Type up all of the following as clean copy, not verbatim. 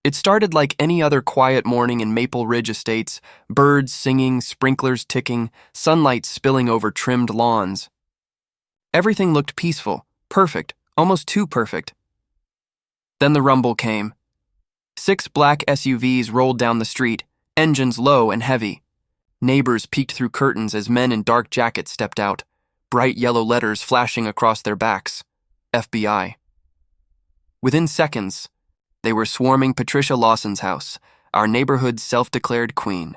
It started like any other quiet morning in Maple Ridge Estates, birds singing, sprinklers ticking, sunlight spilling over trimmed lawns. Everything looked peaceful, perfect, almost too perfect. Then the rumble came. 6 black SUVs rolled down the street, engines low and heavy. Neighbors peeked through curtains as men in dark jackets stepped out, bright yellow letters flashing across their backs. FBI. Within seconds, they were swarming Patricia Lawson's house, our neighborhood's self-declared queen.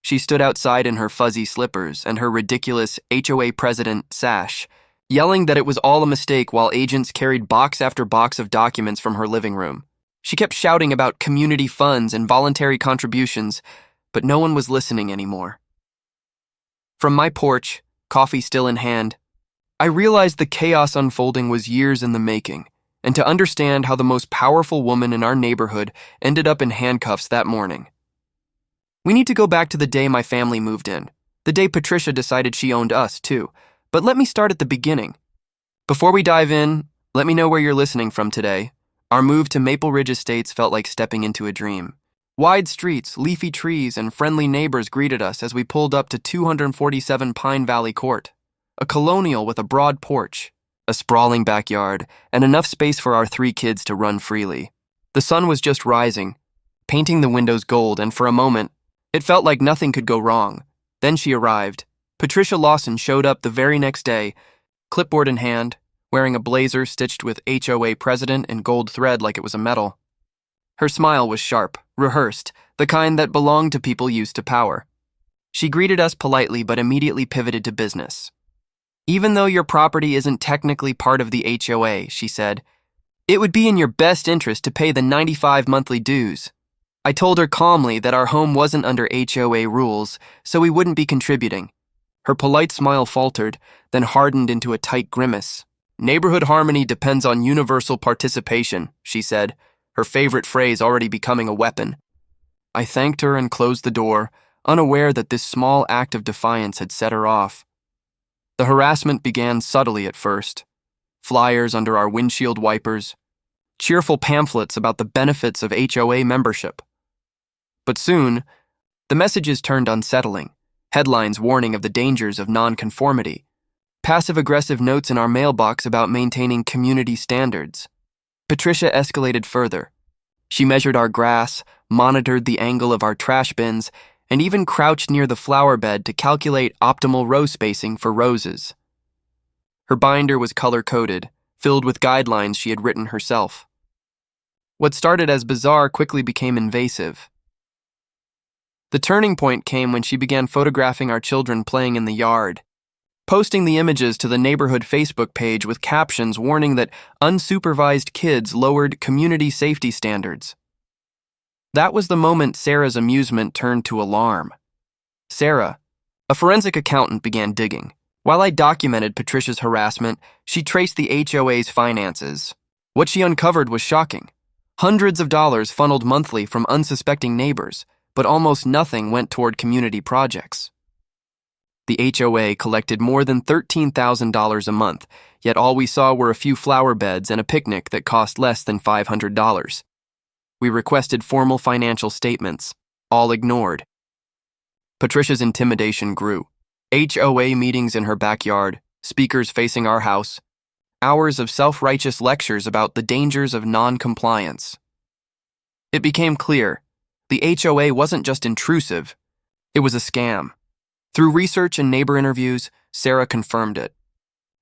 She stood outside in her fuzzy slippers and her ridiculous HOA president sash, yelling that it was all a mistake while agents carried box after box of documents from her living room. She kept shouting about community funds and voluntary contributions, but no one was listening anymore. From my porch, coffee still in hand, I realized the chaos unfolding was years in the making, and to understand how the most powerful woman in our neighborhood ended up in handcuffs that morning. We need to go back to the day my family moved in, the day Patricia decided she owned us, too. But let me start at the beginning. Before we dive in, let me know where you're listening from today. Our move to Maple Ridge Estates felt like stepping into a dream. Wide streets, leafy trees, and friendly neighbors greeted us as we pulled up to 247 Pine Valley Court, a colonial with a broad porch, a sprawling backyard, and enough space for our 3 kids to run freely. The sun was just rising, painting the windows gold, and for a moment, it felt like nothing could go wrong. Then she arrived. Patricia Lawson showed up the very next day, clipboard in hand, wearing a blazer stitched with HOA president in gold thread like it was a medal. Her smile was sharp, rehearsed, the kind that belonged to people used to power. She greeted us politely but immediately pivoted to business. "Even though your property isn't technically part of the HOA," she said, "it would be in your best interest to pay the 95 monthly dues." I told her calmly that our home wasn't under HOA rules, so we wouldn't be contributing. Her polite smile faltered, then hardened into a tight grimace. "Neighborhood harmony depends on universal participation," she said, her favorite phrase already becoming a weapon. I thanked her and closed the door, unaware that this small act of defiance had set her off. The harassment began subtly at first. Flyers under our windshield wipers, cheerful pamphlets about the benefits of HOA membership. But soon, the messages turned unsettling. Headlines warning of the dangers of nonconformity, passive-aggressive notes in our mailbox about maintaining community standards. Patricia escalated further. She measured our grass, monitored the angle of our trash bins, and even crouched near the flower bed to calculate optimal row spacing for roses. Her binder was color-coded, filled with guidelines she had written herself. What started as bizarre quickly became invasive. The turning point came when she began photographing our children playing in the yard, posting the images to the neighborhood Facebook page with captions warning that unsupervised kids lowered community safety standards. That was the moment Sarah's amusement turned to alarm. Sarah, a forensic accountant, began digging. While I documented Patricia's harassment, she traced the HOA's finances. What she uncovered was shocking. Hundreds of dollars funneled monthly from unsuspecting neighbors, but almost nothing went toward community projects. The HOA collected more than $13,000 a month, yet all we saw were a few flower beds and a picnic that cost less than $500. We requested formal financial statements, all ignored. Patricia's intimidation grew. HOA meetings in her backyard, speakers facing our house, hours of self-righteous lectures about the dangers of non-compliance. It became clear, the HOA wasn't just intrusive, it was a scam. Through research and neighbor interviews, Sarah confirmed it.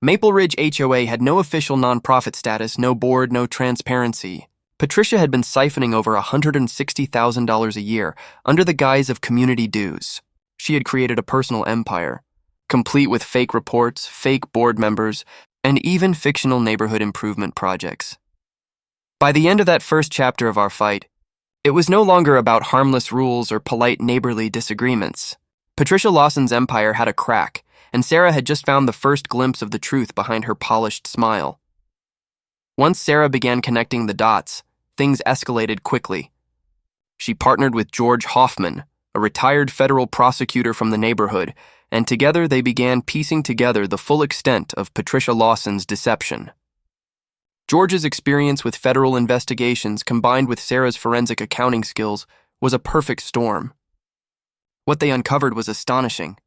Maple Ridge HOA had no official nonprofit status, no board, no transparency. Patricia had been siphoning over $160,000 a year under the guise of community dues. She had created a personal empire, complete with fake reports, fake board members, and even fictional neighborhood improvement projects. By the end of that first chapter of our fight, it was no longer about harmless rules or polite neighborly disagreements. Patricia Lawson's empire had a crack, and Sarah had just found the first glimpse of the truth behind her polished smile. Once Sarah began connecting the dots, things escalated quickly. She partnered with George Hoffman, a retired federal prosecutor from the neighborhood, and together they began piecing together the full extent of Patricia Lawson's deception. George's experience with federal investigations combined with Sarah's forensic accounting skills was a perfect storm. What they uncovered was astonishing.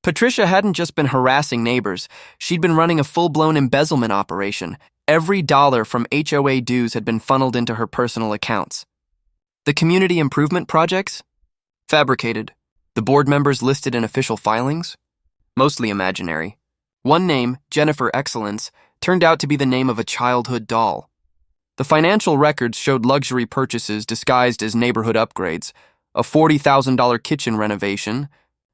Patricia hadn't just been harassing neighbors, she'd been running a full-blown embezzlement operation. Every dollar from HOA dues had been funneled into her personal accounts. The community improvement projects? Fabricated. The board members listed in official filings? Mostly imaginary. One name, Jennifer Excellence, turned out to be the name of a childhood doll. The financial records showed luxury purchases disguised as neighborhood upgrades, a $40,000 kitchen renovation,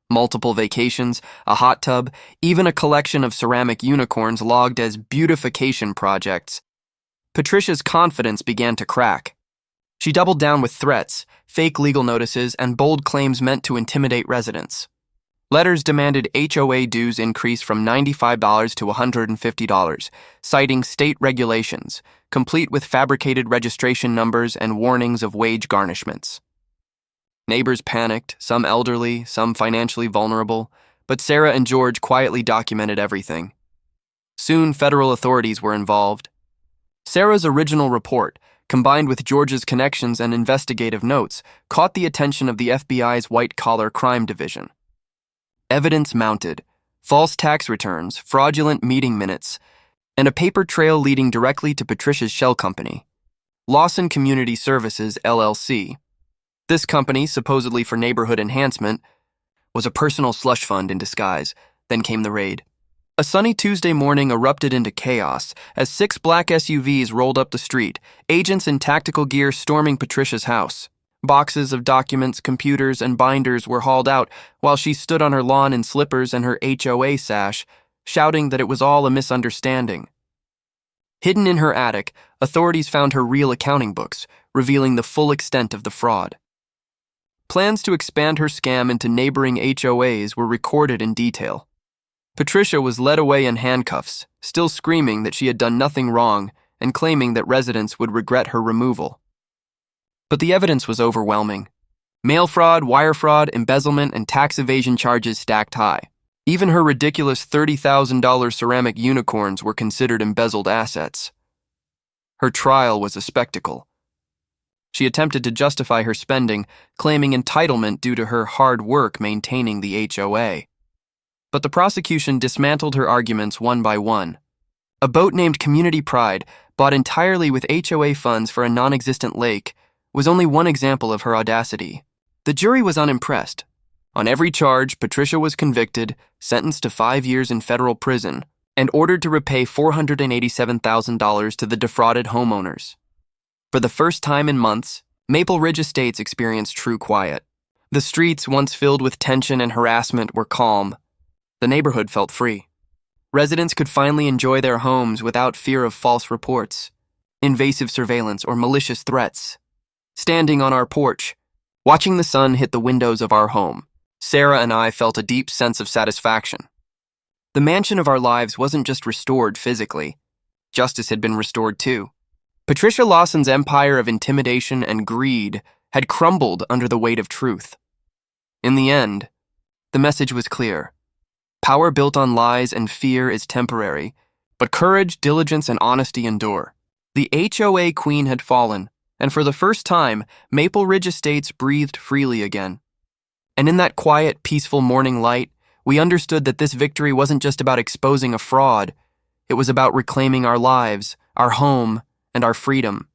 multiple vacations, a hot tub, even a collection of ceramic unicorns logged as beautification projects. Patricia's confidence began to crack. She doubled down with threats, fake legal notices, and bold claims meant to intimidate residents. Letters demanded HOA dues increase from $95 to $150, citing state regulations, complete with fabricated registration numbers and warnings of wage garnishments. Neighbors panicked, some elderly, some financially vulnerable, but Sarah and George quietly documented everything. Soon, federal authorities were involved. Sarah's original report, combined with George's connections and investigative notes, caught the attention of the FBI's white-collar crime division. Evidence mounted, false tax returns, fraudulent meeting minutes, and a paper trail leading directly to Patricia's shell company, Lawson Community Services, LLC. This company, supposedly for neighborhood enhancement, was a personal slush fund in disguise. Then came the raid. A sunny Tuesday morning erupted into chaos as 6 black SUVs rolled up the street, agents in tactical gear storming Patricia's house. Boxes of documents, computers, and binders were hauled out while she stood on her lawn in slippers and her HOA sash, shouting that it was all a misunderstanding. Hidden in her attic, authorities found her real accounting books, revealing the full extent of the fraud. Plans to expand her scam into neighboring HOAs were recorded in detail. Patricia was led away in handcuffs, still screaming that she had done nothing wrong and claiming that residents would regret her removal. But the evidence was overwhelming. Mail fraud, wire fraud, embezzlement, and tax evasion charges stacked high. Even her ridiculous $30,000 ceramic unicorns were considered embezzled assets. Her trial was a spectacle. She attempted to justify her spending, claiming entitlement due to her hard work maintaining the HOA. But the prosecution dismantled her arguments one by one. A boat named Community Pride, bought entirely with HOA funds for a non-existent lake, was only one example of her audacity. The jury was unimpressed. On every charge, Patricia was convicted, sentenced to 5 years in federal prison, and ordered to repay $487,000 to the defrauded homeowners. For the first time in months, Maple Ridge Estates experienced true quiet. The streets, once filled with tension and harassment, were calm. The neighborhood felt free. Residents could finally enjoy their homes without fear of false reports, invasive surveillance, or malicious threats. Standing on our porch, watching the sun hit the windows of our home, Sarah and I felt a deep sense of satisfaction. The mansion of our lives wasn't just restored physically. Justice had been restored too. Patricia Lawson's empire of intimidation and greed had crumbled under the weight of truth. In the end, the message was clear. Power built on lies and fear is temporary, but courage, diligence, and honesty endure. The HOA queen had fallen, and for the first time, Maple Ridge Estates breathed freely again. And in that quiet, peaceful morning light, we understood that this victory wasn't just about exposing a fraud. It was about reclaiming our lives, our home, and our freedom.